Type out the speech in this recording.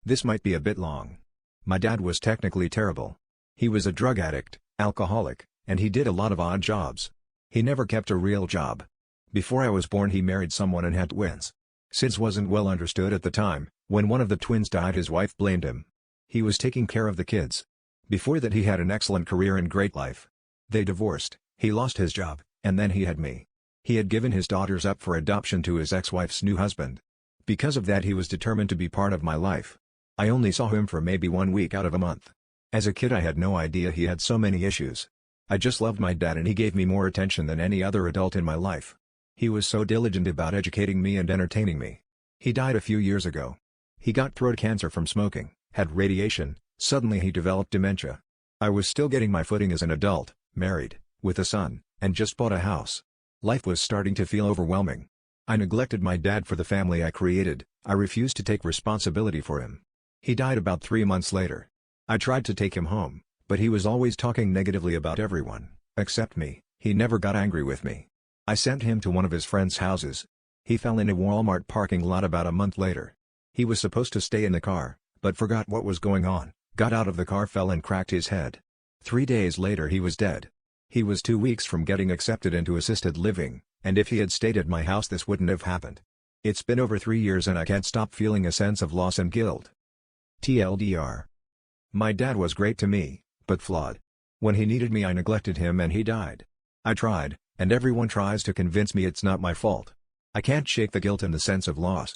This might be a bit long. My dad was technically terrible. He was a drug addict, alcoholic, and he did a lot of odd jobs. He never kept a real job. Before I was born he married someone and had twins. SIDS wasn't well understood at the time. When one of the twins died his wife blamed him. He was taking care of the kids. Before that he had an excellent career and great life. They divorced, he lost his job, and then he had me. He had given his daughters up for adoption to his ex-wife's new husband. Because of that he was determined to be part of my life. I only saw him for maybe 1 week out of a month. As a kid I had no idea he had so many issues. I just loved my dad and he gave me more attention than any other adult in my life. He was so diligent about educating me and entertaining me. He died a few years ago. He got throat cancer from smoking, had radiation, suddenly he developed dementia. I was still getting my footing as an adult, married, with a son, and just bought a house. Life was starting to feel overwhelming. I neglected my dad for the family I created. I refused to take responsibility for him. He died about 3 months later. I tried to take him home, but he was always talking negatively about everyone, except me. He never got angry with me. I sent him to one of his friends' houses. He fell in a Walmart parking lot about a month later. He was supposed to stay in the car, but forgot what was going on, got out of the car, fell and cracked his head. 3 days later he was dead. He was 2 weeks from getting accepted into assisted living, and if he had stayed at my house this wouldn't have happened. It's been over 3 years and I can't stop feeling a sense of loss and guilt. TLDR. My dad was great to me, but flawed. When he needed me I neglected him and he died. I tried, and everyone tries to convince me it's not my fault. I can't shake the guilt and the sense of loss.